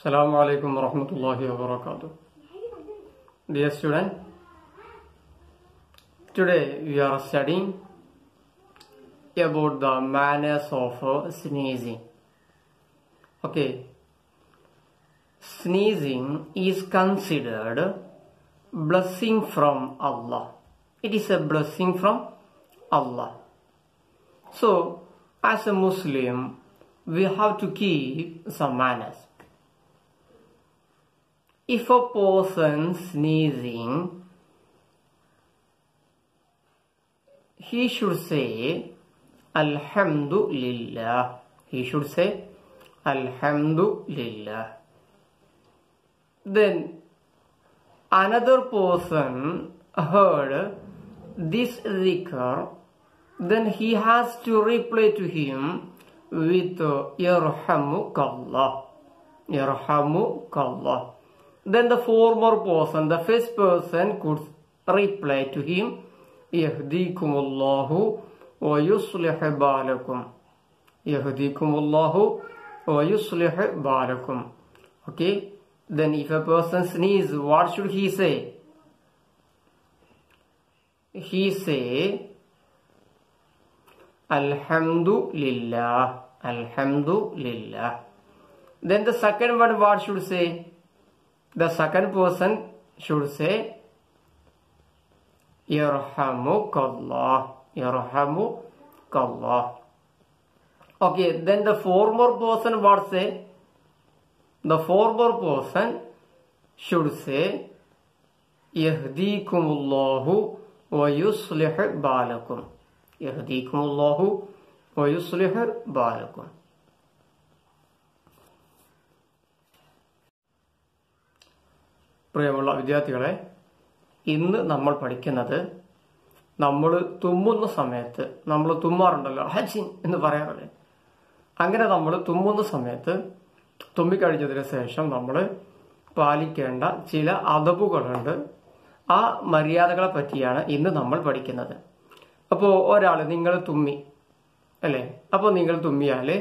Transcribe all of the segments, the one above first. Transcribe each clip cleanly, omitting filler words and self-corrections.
Assalamu alaikum warahmatullahi wabarakatuh. Dear student, today we are studying about the manners of sneezing. Okay, sneezing is considered blessing from Allah. It is a blessing from Allah. So, as a Muslim, we have to keep some manners. If a person sneezing, he should say Alhamdulillah. He should say Alhamdulillah. Then another person heard this dhikr, then he has to reply to him with Yarhamukallah. Yarhamukallah. Then the former person, the first person, could reply to him, Yahdikumullahu wa yuslih balakum. Yahdikumullahu wa yuslih balakum. Okay. Then if a person sneezes, what should he say? He say, Alhamdulillah. Alhamdulillah. Then the second one, what should say? The second person should say, Yarhamukallah. Yarhamukallah. Okay, then the former person what say? The former person should say, Yahdikumullahu wa yuslih balakum. Yahdikumullahu wa yuslih balakum. പ്രിയമുള്ള വിദ്യാർത്ഥികളെ, ഇന്ന് നമ്മൾ പഠിക്കുന്നത്, നമ്മൾ തുമ്മുന്ന സമയത്ത്, നമ്മൾ തുമ്മാറുണ്ടല്ലോ, ഹച്ചിൻ എന്ന് പറയാറില്ലേ, അങ്ങനെ നമ്മൾ തുമ്മുന്ന സമയത്ത് തുമ്മിക്കഴിഞ്ഞതിന് ശേഷം നമ്മൾ പാലിക്കേണ്ട ചില അദബുകളുണ്ട്. ആ മര്യാദകളെ പറ്റിയാണ് ഇന്ന് നമ്മൾ പഠിക്കുന്നത്. അപ്പോൾ ഒരാൾ നിങ്ങൾ തുമ്മി അല്ലേ, അപ്പോൾ നിങ്ങൾ തുമ്മിയാൽ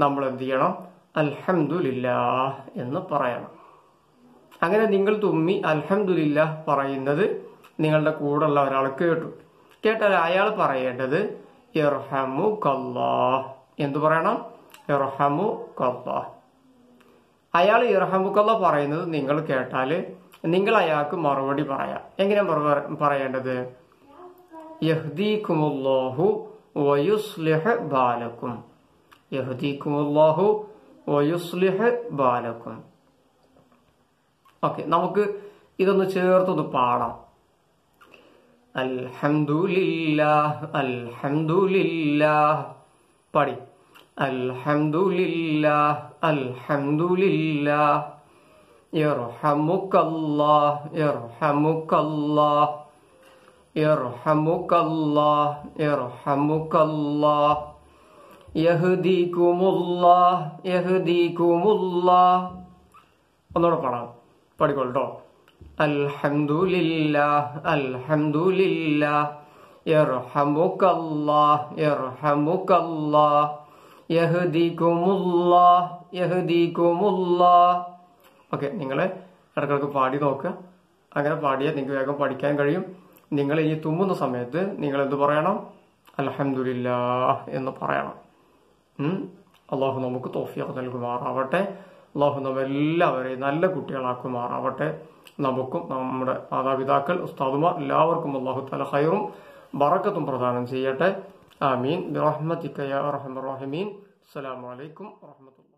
നമ്മൾ എന്ത് ചെയ്യണം? അൽഹംദുലില്ലാഹ് എന്ന് പറയണം. അങ്ങനെ നിങ്ങൾ തുമ്മി അൽഹംദുലില്ലാ പറയുന്നത് നിങ്ങളുടെ കൂടെയുള്ള ഒരാൾ കേട്ടാൽ അയാൾ പറയേണ്ടത് ഇർഹമുകല്ലാഹ്. എന്തു പറയണം? ഇർഹമുകല്ലാഹ്. അയാൾ ഇർഹമുകല്ലാഹ് പറയുന്നത് നിങ്ങൾ കേട്ടാൽ നിങ്ങൾ അയാൾക്ക് മറുപടി പറയാം. എങ്ങനെ പറയേണ്ടത്? യഹ്ദീകുമുല്ലാഹു വയുസ്ലിഹ് ബാലക്കും. യഹ്ദീകുമുല്ലാഹു വയുസ്ലിഹ് ബാലക്കും. ഓക്കെ, നമുക്ക് ഇതൊന്ന് ചേർത്തൊന്ന് പാടാം. അൽഹംദുലില്ലാഹ് അൽഹംദുലില്ലാഹ്. പാടി. അൽഹംദുലില്ലാഹ് അൽഹംദുലില്ലാഹ്. യർഹമുകല്ലാഹ് യർഹമുകല്ലാഹ്. യർഹമുകല്ലാഹ് യർഹമുകല്ലാഹ്. യഹ്ദീകുമുല്ലാഹ് യഹ്ദീകുമുല്ലാഹ്. ഒന്നുകൂടെ പാടാം, പഠിക്കോട്ടോ. അൽഹംദുലില്ലാഹ് അൽഹംദുലില്ലാഹ്. യർഹമുകല്ലാഹ് യർഹമുകല്ലാഹ്. യഹ്ദീകുമുല്ലാഹ് യഹ്ദീകുമുല്ലാഹ്. ഓക്കെ, നിങ്ങൾ ഇടയ്ക്കിടയ്ക്ക് പാടി നോക്കുക. അങ്ങനെ പാടിയാൽ നിങ്ങൾക്ക് വേഗം പഠിക്കാൻ കഴിയും. നിങ്ങൾ ഈ തുമ്മുന്ന സമയത്ത് നിങ്ങൾ എന്ത് പറയണം? അൽഹംദുലില്ലാഹ് എന്ന് പറയണം. അള്ളാഹു നമുക്ക് തൗഫീഖ് നൽകുമാറാവട്ടെ. അള്ളാഹു നമ്മെല്ലാവരെയും നല്ല കുട്ടികളാക്കുമാറാവട്ടെ. നമുക്കും നമ്മുടെ മാതാപിതാക്കൾ, ഉസ്താദുമാർ എല്ലാവർക്കും അള്ളാഹു തആല ഖൈറും ബറക്കത്തും പ്രദാനം ചെയ്യട്ടെ. ആമീൻ ബിറഹ്മതിക യാ അർഹമർ റഹീമീൻ. അസ്സലാമു അലൈക്കും വറഹ്മത്തുള്ളാഹി.